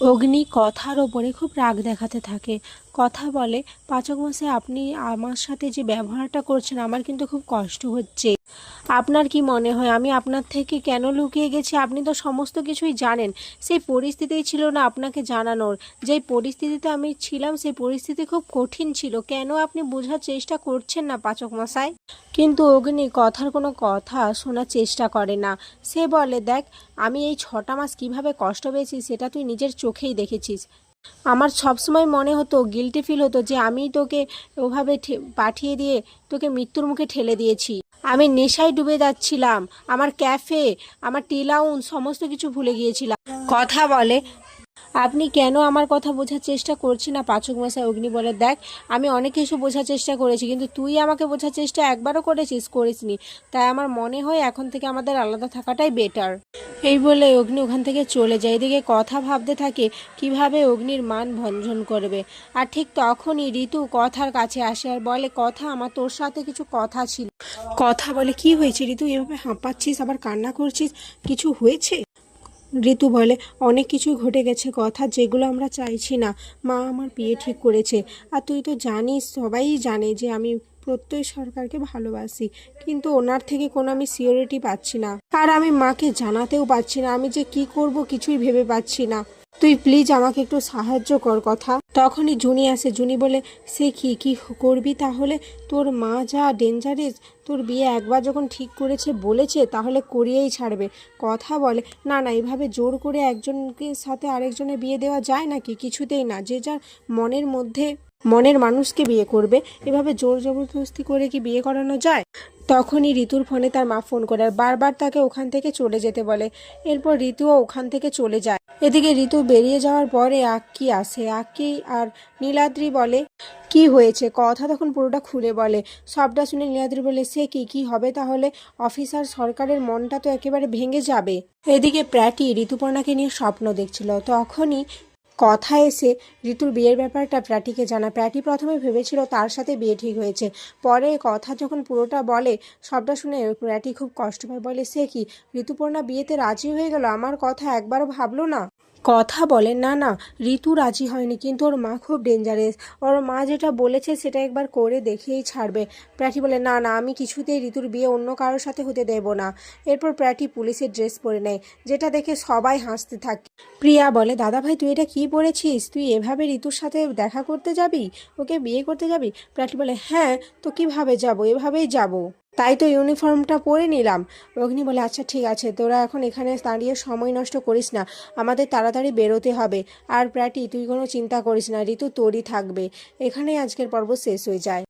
অগ্নি কথার ওপরে খুব রাগ দেখাতে থাকে। কথা বলে, পাচক মশাই আপনি আমার সাথে যে ব্যবহারটা করছেন আমার কিন্তু খুব কষ্ট হচ্ছে। আপনার কি মনে হয় আমি আপনার থেকে কেন লুকিয়ে গেছি? আপনি তো সমস্ত কিছুই জানেন। সেই পরিস্থিতিই ছিল না আপনাকে জানানোর। যেই পরিস্থিতিতে আমি ছিলাম সেই পরিস্থিতি খুব কঠিন ছিল। কেন আপনি বোঝার চেষ্টা করছেন না পাচক মশাই? কিন্তু অগ্নি কথার কোনো কথা শোনার চেষ্টা করে না। সে বলে, দেখ আমি এই 6টা মাস কিভাবে কষ্ট পেয়েছি সেটা তুই নিজের চোখেই দেখেছিস। আমার সবসময় মনে হতো, গিল্টি ফিল হতো যে আমি তোকে ওভাবে পাঠিয়ে দিয়ে তোকে মৃত্যুর মুখে ঠেলে দিয়েছি। আমি নেশায় ডুবে যাচ্ছিলাম। আমার ক্যাফে, আমার টি লাউঞ্জ সমস্ত কিছু ভুলে গিয়েছিলাম। কথা বলে, আপনি কেন আমার কথা বোঝার চেষ্টা করছেন না পাচক মশাই? অগ্নি বলে, দেখ আমি অনেক কিছু বোঝার চেষ্টা করেছি কিন্তু তুই আমাকে বোঝার চেষ্টা একবারও করিসনি। তাই আমার মনে হয় এখন থেকে আমাদের আলাদা থাকাটাই বেটার। এই বলে অগ্নি ওখান থেকে চলে যায়। এদিকে কথা ভাবতে থাকে কিভাবে অগ্নির মান ভঞ্জন করবে। আর ঠিক তখনই ঋতু কথার কাছে আসে আর বলে, কথা আমার তোর সাথে কিছু কথা ছিল। কথা বলে, কি হয়েছে ঋতু, এভাবে হাঁপাচ্ছিস আবার কান্না করছিস, কিছু হয়েছে? ঋতু বলে, অনেক কিছুই ঘটে গেছে কথা, যেগুলো আমরা চাইছি না। মা আমার বিয়ে ঠিক করেছে। আর তুই তো জানিস, সবাই জানে যে আমি প্রত্যয় সরকারকে ভালোবাসি, কিন্তু ওনার থেকে কোনো আমি সিওরিটি পাচ্ছি না। আর আমি মাকে জানাতেও পারছি না। আমি যে কি করব কিছুই ভেবে পাচ্ছি না। তুই প্লিজ আমাকে একটু সাহায্য কর কথা। তখনই জুনি আসে। জুনি বলে, সে কি করবি তাহলে? তোর মা যা ডেঞ্জারেস, তোর বিয়ে একবার যখন ঠিক করেছে বলেছে তাহলে করিয়েই ছাড়বে। কথা বলে, না না, এভাবে জোর করে একজনকে সাথে আরেকজনের বিয়ে দেওয়া যায় নাকি? কিছুতেই না। যে যার মনের মানুষকে বিয়ে করবে, এভাবে জোর জবরদস্তি করে কি বিয়ে করানো যায়? তখনই ঋতুর ফোনে তার মা ফোন করে আর বারবার তাকে ওখান থেকে চলে যেতে বলে। এরপর ঋতুও ওখান থেকে চলে যায়। এদিকে ঋতু বেরিয়ে যাওয়ার পরে আক্কি আসে। আক্কি আর নীলাদ্রি বলে, কি হয়েছে? কথা তখন পুরোটা খুলে বলে। সবটা শুনে নীলাদ্রি বলে, সে কি হবে তাহলে? অফিসার সরকারের মনটা তো একেবারে ভেঙে যাবে। এদিকে প্র্যাটি ঋতুপর্ণাকে নিয়ে স্বপ্ন দেখছিল। তখনই কথা এসে ঋতুর বিয়ের ব্যাপারটা প্র্যাটিকে জানা। প্র্যাটি প্রথমে ভেবেছিল তার সাথে বিয়ে ঠিক হয়েছে। পরে কথা যখন পুরোটা বলে, সবটা শুনে প্র্যাটি খুব কষ্ট পায়। বলে, সে কি, ঋতুপর্ণা বিয়েতে রাজি হয়ে গেল? আমার কথা একবারও ভাবলো না? কথা বলে, না না, ঋতু রাজি হয়নি, কিন্তু ওর মা খুব ডেঞ্জারাস। ওর মা যেটা বলেছে সেটা একবার করে দেখেই ছাড়বে। প্র্যাটি বলে, না না, আমি কিছুতেই ঋতুর বিয়ে অন্য কারোর সাথে হতে দেব না। এরপর প্র্যাটি পুলিশের ড্রেস পরে নেয়, যেটা দেখে সবাই হাসতে থাকে। প্রিয়া বলে, দাদা ভাই তুই এটা কি পরেছিস? তুই এভাবে ঋতুর সাথে দেখা করতে যাবি? ওকে বিয়ে করতে যাবি? প্র্যাটি বলে, হ্যাঁ তো কিভাবে যাব, এভাবেই যাব, তাই তো ইউনিফর্মটা পরে নিলাম। অগ্নি বলে, আচ্ছা ঠিক আছে, তোরা এখন এখানে দাঁড়িয়ে সময় নষ্ট করিস না, আমাদের তাড়াতাড়ি বেরোতে হবে। আর প্র্যাটি তুই কোনো চিন্তা করিস না, ঋতু তোরই থাকবে। এখানেই আজকের পর্ব শেষ হয়ে যায়।